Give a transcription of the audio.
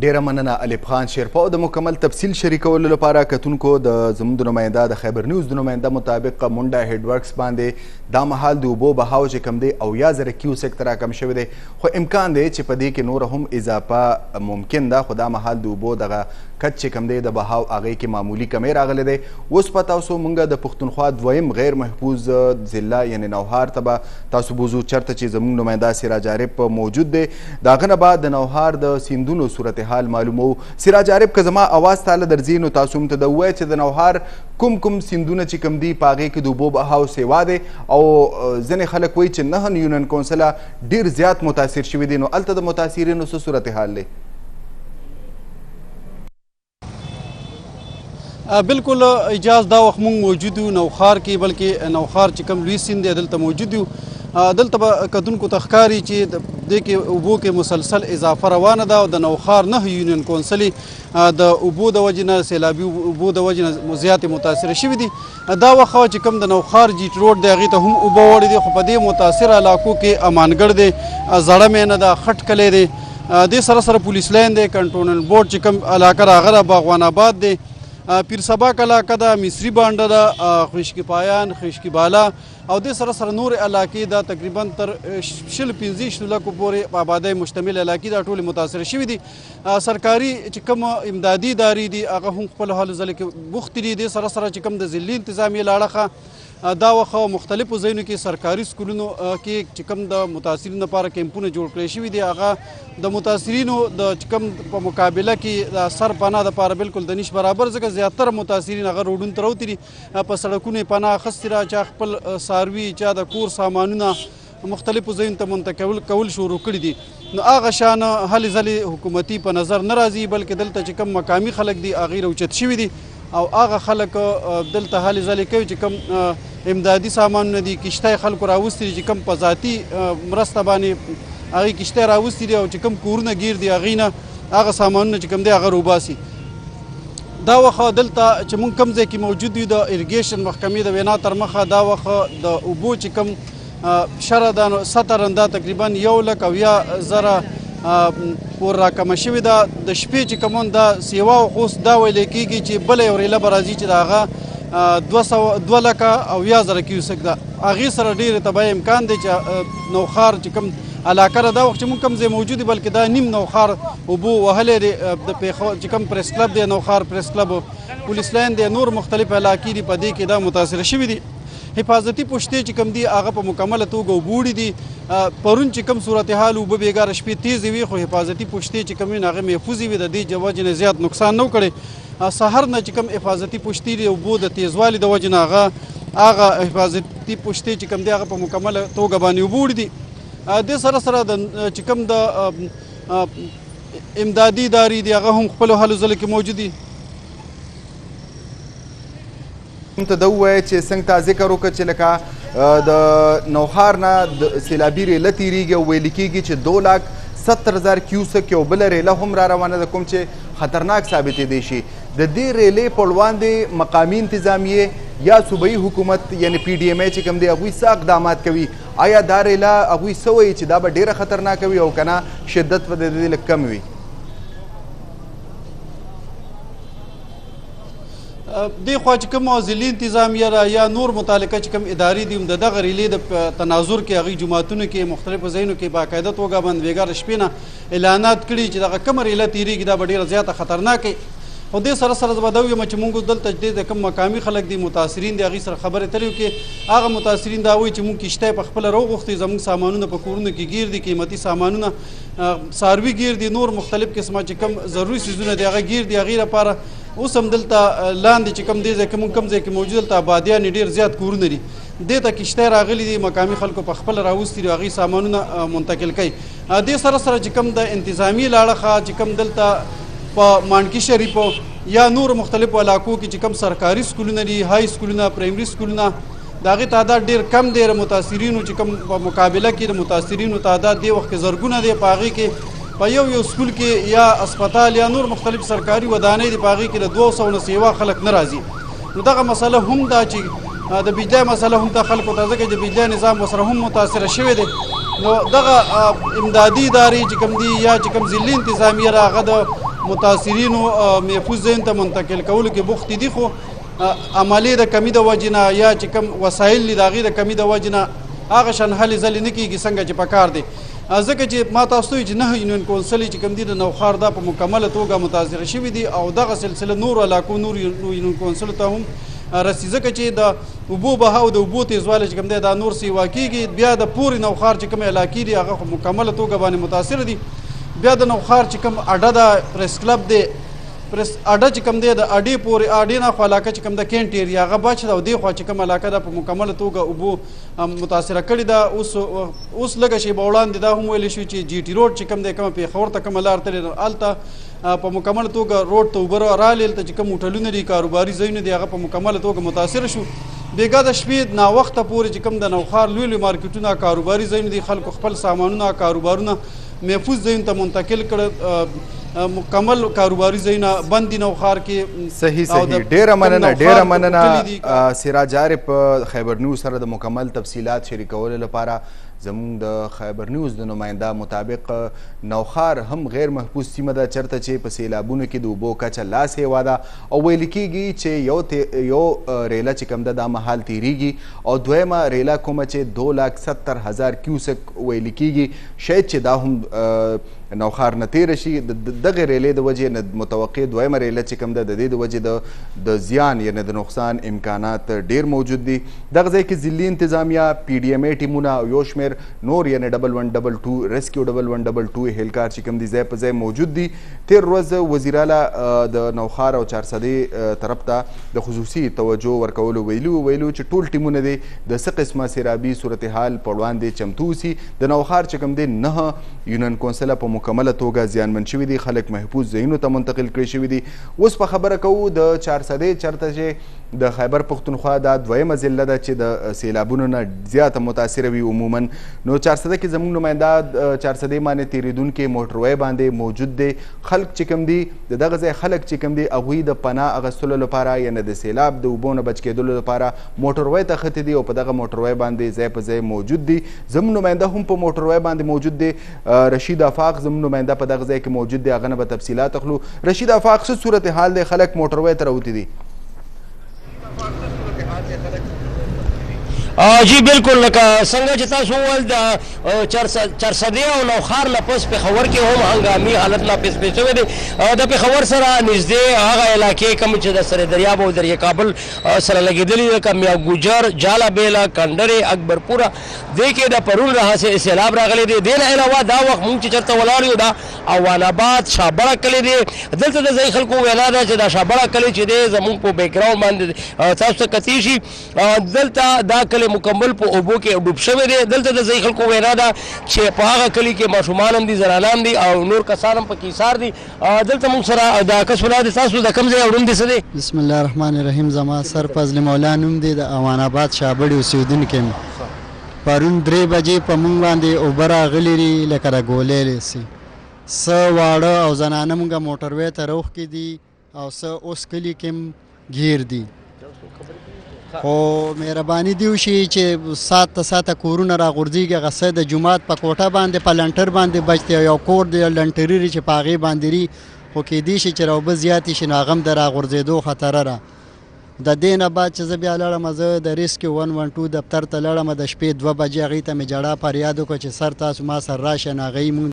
ډیره مننه الف خان شیرپا. د مکمل تفصیل شریکولو لپاره کتونکو د زموږ د نماینده د خیبر نیوز د نماینده مطابق منډه هیډ ورکس باندې دا مهال د اوبو بهاو چې کم دی 80,000 کیوسک ته راکم شوی دی، خو امکان دی چې په دې کې نور هم اضافه ممکن ده، خو دا مهال د اوبو دغه کچ چې کم دی د بهاو هغې کې معمولي کمی راغلی دی. اوس په تاسو مونږ د پښتونخوا دویم غیر محفوظ ضلع یعنې نوحار ته به تاسو بوزو، چېرته چې زموږ نماینده سراج عارف موجود دی. د هغه نه بعد د نوحار د سیندونو صورتحال معلومو. سراج عارف که زما اواز تاله درځي نو تاسو هم ته د ووایه چې د نوحار کوم سیندونه چې کوم دي په هغې کې د اوبو بهاو سیوا دی او ځینې خلک وایي چې 9 یونین کونسله ډېر زیات متاثر شوي دي. نو هلته د متاثرینو څه صورتحال دی؟ بالکل اجاز دا وخت مونږ موجود یو نوخار کې، بلکې نوخار چې کوم لوی سیند دی دلته موجود یو. دلته به کتونکو ته ښکاري چې دې کې اوبو کې مسلسل اضافه روانه ده او د نوخار 9 یونین کونسلې د اوبو د وجې نه، سیلابي اوبو د وجې نه زیاتې متاثره شوي دي. دا وخت چې کوم د نوخار جیټ روډ دی هغې ته هم اوبه وړي دي، خو په دې متاثره علاقو کې امانګړ دی، زړه مینه ده، خټ کلی دی، دې سره سره پولیس لاین دی، کنټرول بورډ چې کوم علاقه راغله باغوان آباد دی، پیر سباک علاقه ده، مصری بانډه ده، خشکی پایان، خشکی بالا او دې سره سره نور علاقې دا تقریبا تر 25 لکو پورې په آبادۍ مشتمل علاقې دا ټولې متاثره شوي دي. سرکاري چې کوم امدادي ادارې دي هغه هم خپل حال ځله کې بوختې دي. دې سره سره چې کوم د ضلعي انتظامیې له اړخه دا وخت مختلفو ځایونو کې سرکاري سکولونو کې چې کوم د متاثرینو لپاره کیمپونه جوړ کړی شوي دي، هغه د متاثرینو د چې کوم په مقابله کې د سر پناه دپاره بالکل د نش برابر، ځکه زیاتره متاثرین هغه روډونو ته راوتي دي، په سړکونو یې پناه اخیستې ده، چا خپل څاروي، چا د کور سامانونه مختلفو ځایونو ته منتقل کول شروع کړي دي. نو هغه شان هلې ځلې حکومتي په نظر نه راځي، بلکې دلته چې کوم مقامي خلک دي هغې راوچت شوي دي او هغه خلک دلته هلې ځلې کوي چې کوم امدادي سامانونه دي، کشتۍ خلکو راوستي دي چې کوم په ذاتي مرسته باندې هغې کشتۍ راوستي دي او چې کوم کورونه ګیر دي هغې نه هغه سامانونه چې کوم دی هغه روباسي. دا وخت دلته چې موږ کوم ځای کې موجود یو د اریګیشن محکمې د وینا تر مخه دا وخت د اوبو چې کوم شره ده سطح رنده تقریبا 1,80,000 پور راکمه شوې ده. د شپې چې کومون دا سیوا او خوست دا ویلی کېږي چې بله یو ریله به راځي چې د هغه 2,80,000 کیوسک ده. هغې سره ډېرې تباهي امکان دی چې نوخار چې کوم علاقه ده دا وخت چې موږ کوم ځای موجود دی، بلکې دا نیم نوخار اوبو وهلی دی. د پېښور چې کوم پریس کلب دی، نوخار پریس کلب، پولیس لاین دی، نور مختلف علاقې دي، په دې کې دا متاثره شوي دي. حفاظتي پوشتې چې کوم دي هغه په مکمله توګه اوبه وړي دي. پرون چې کوم صورتحال اوبه بېګاره شپې تیزې وي، خو حفاظتي پوشتې چې کوم وي هغه محفوظې وي، د دې وجې نه زیات نقصان نه کړی. سهار نه چې کوم حفاظتي پوشتې دي اوبو د تیزوالي د وجې نه هغه حفاظتي پوشتې چې کوم دي هغه په مکمله توګه باندې اوبه وړي دي. دې سره سره د چې کوم د امدادي ادارې دي هغه هم خپلو هلو ځلو کې موجود دي. ته دا ووایه چې څنګه تا ذکر وکړه چې لکه د نوخار نه د سیلابي ریله تېرېږي او ویلي کېږي چې 2,70,000 کیوسک یو بله ریله هم را روانه ده، کوم چې خطرناک ثابتېدی شي. د دې ریلې په وړاندې مقامي انتظامیې یا صوبایي حکومت یعنې PDMA چې کوم دی هغوی څه اقدامات کوي؟ آیا دا ریله هغوی څه وایي چې دا به ډېره خطرناکه وي او که نه شدت به د دې لږ کم وي؟ دې خوا چې کوم ضلعي انتظامیه یا نور متعلقه چې کوم ادارې دي د دغه ریلې د تناظر کې هغوی جوماتونو کې مختلفو ځایونو کې باقاعده توګه باندې بېګاره شپې نه اعلانات کړي چې دغه کومه ریله تېرېږي دا به ډېره زیاته خطرناکه. او دې سره سره زه به دا ویم چې موږ دلته د کوم مقامي خلک دي متاثرین دي هغې سره خبرې اترې وکړې. هغه متاثرین دا وایي چې موږ کشتۍ په خپله راوغوښتې، زموږ سامانونه په کورونو کې ګیر دي، قیمتي سامانونه، څاروي ګیر دي، نور مختلف قسمه چې کوم ضروري څیزونه دي هغه ګیر دي. هغې لپاره اوس هم دلته لاندې چې کوم دې ځای کې موږ کوم ځای کې موجود دلته آبادیان ډېر زیات کورونه دي، دې ته کشتۍ راغلي دي، مقامي خلکو په خپله راوستي دي، هغې سامانونه منتقل کوي. دې سره سره چې کوم د انتظامي له اړخه چې کوم دلته په مانکي شریفو یا نور مختلفو علاقو کې چې کوم سرکاري سکولونه دي، های سکولونه، پرایمري سکولونه، د هغې تعداد ډېر کم دی. د متاثرینو چې کوم په مقابله کې د متاثرینو تعداد دې وخت کې زرګونه دی. په هغې کې په یو سکول کې یا اسپتال یا نور مختلف سرکاري ودانۍ دي، په هغې کې د 200 نه سیوا خلک نه راځي. نو دغه مسله هم دا چې د بجلی مسله هم ته خلکو ته ځکه چې د بجلی نظام ورسره هم متاثره شوی دی. نو دغه امدادي ادارې چې کوم دي یا چې کوم ضلعي انتظامیه هغه د متاثرینو محفوظ ځایونو ته منتقل کولو کې بوختې دي، خو عملې د کمي د وجې نه یا چې کوم وسایل دي د هغې د کمي د وجې نه هغه شان هلې ځلې نه کېږي څنګه چې پکار دی. ځکه چې ما تاسو ته وایي چې 9 یونین کونسلې چې کوم دي د نوښار دا په مکمله توګه متاثره شوي دي او دغه سلسله نورو علاقو نور یونین کونسلو ته هم رسي، ځکه چې د اوبو بهاو د اوبو تیزوالی چې کوم دی دا نور سیوا کېږي. بیا د پورې نوښار چې کوم علاقې دي هغه په مکمله توګه باندې متاثره دي. بیا د نوښار چې کوم اډه ده پریس کلب دی، پریس اډه چې کوم دی د اډې پورې اډې نه خوا علاقه چې کوم د کینټ ایریا هغه بچ ده او دې خوا چې کوم علاقه ده په مکمله توګه اوبو متاثره کړې ده. اوس لږه شیبه وړاندې دا هم ویلی شو چې جي ټي روډ چې کوم دی کومه پېښور ته کومه لار تللې ده هلته په مکمله توګه روډ ته اوبه رالې، هلته چې کوم هوټلونه دي کاروباري ځایونه دي هغه په مکمله توګه متاثره شو. بېګا د شپې ناوخته پورې چې کوم د نوښار لوی لوی مارکیټونه کاروباري ځایونه دي خلکو خپل سامانونه کاروبارونه محفوظ ځایونو ته منتقل کړه. مکمل کاروباري ځایونه بند دي نوښار کې. صحیح ډېره مننه سراج عارف خیبر نیوز سره د مکمل تفصیلات شریکولو لپاره. زموږ د خیبر نیوز د نماینده مطابق نوښار هم غیر محفوظ سیمه ده چېرته چې په سیلابونو کې د اوبو کچه لاس هېوا ده او ویل کېږي چې یو ریله چې کوم ده دا مهال تیریږي او دویمه ریله کومه چې 2,70,000 کیوسک ویل کېږي شاید چې دا هم نوښار نه تیره شي. دغه ریلې د وجې نه متوقع دویمه ریله چې کوم ده د دې د وجې د زیان یعنې د نقصان امکانات ډېر موجود دي. دغه ځای کې ضلعي انتظامیه PDMA ټیمونه او یو شمېر نور یعنې 1122 ریسکیو 1122 هیلکار چې کوم دي ځای په ځای موجود دي. تېر ورځ وزیر اعلی د نوښار او چارسدې طرف ته د خصوصي توجه ورکولو ویلو چې ټول ټیمونه دي د څه قسمه سیلابي صورتحال په وړاندې چمتو اوسي. د نوښار چې کوم دی 9 یونین کونسله په مکمله توګه زیانمن شوي دي، خلک محفوظ ځایونو ته منتقل کړي شوي دي. اوس په خبره کوو د چارسدې چېرته چې د خیبر پښتونخوا دا دویمه ضلع ده چې د سیلابونو نه زیاته متاثره وي عموما. نو چارسده کې زموږ نماینده چارسدې باندې تېرېدونکي موټروی باندې موجود دی. خلک چې کوم دي د دغه ځای خلک چې کوم دي هغوی د پناه اخیستلو لپاره یعنې د سیلاب د اوبو نه بچ کېدلو لپاره موټروی ته ختې دي او په دغه موټروی باندې ځای په ځای موجود دي. زموږ نماینده هم په موټروی باندې موجود دی. رشید آفاق زموږ نماینده په دغه ځای کې موجود دی، هغه نه به تفصیلات اخلو. رشید آفاق څه صورتحال دی؟ خلک موټروی ته راوتي دي؟ جی بالکل لکه څنګه چې تاسو وویل د چارسدې او نوښار نه پس پېښور کې هم هنګامي حالت لا پیش شوی دی. د پېښور سره نږدې هغه علاقې کوم چې د سر دریاب او دریای کابل سره لګېدلي لکه میاں ګوجر، جاله بیله، کنډرې، اکبرپوره دې کې د پرون راهیسې سیلاب راغلی دی. دې نه علاوه دا وخت مونږ چې چېرته ولاړ یو دا اوان آباد شابړه کلي دی. دلته د ځایي خلکو وینا ده چې دا شابړه کلي چې دی زمونږ په بیکګراونډ باندې تاسو ته کتلی شي. دلته دا کلي مکمل په اوبو کې ډوب شوی دی. دلته د ځایي خلکو وینا ده چې په هغه کلي کې ماشومان هم دي، زنانان دي او نور کسان هم پکې ایثار دي. دلته موږ سره د کس ولا دي. تاسو د کوم ځای اورون دي څه دی؟ بسم الله الرحمن الرحیم. زما سر فضل مولا نوم دی، د اوان آباد شابړې اوسېدونکی یم. پرون 3 بجې په موږ باندې اوبه راغلي دي لکه د ګولۍ سي. څه واړه او زنانه موږ موټروی ته روښکي دي او څه اوس کلي کې هم ګیر دي. خو مهرباني دې وشي چې ساعت ساعته کورونه راغورځېږي. هغه څه د جومات په کوټه باندې په لنټر باندې بچ دی، یو کور د لنټري چې په هغې باندې ري، خو کیدای شي چې راوبه زیاتې شي نو هغه هم د راغورځېدو خطره ده. د دې نه بعد چې زه بیا لاړم، زه د ریسکیو 112 دفتر ته لاړم. د شپې 2 بجې هغې ته مې جړا فریاد وکړه چې سر تاسو ما سره راشه. نو هغې مونږ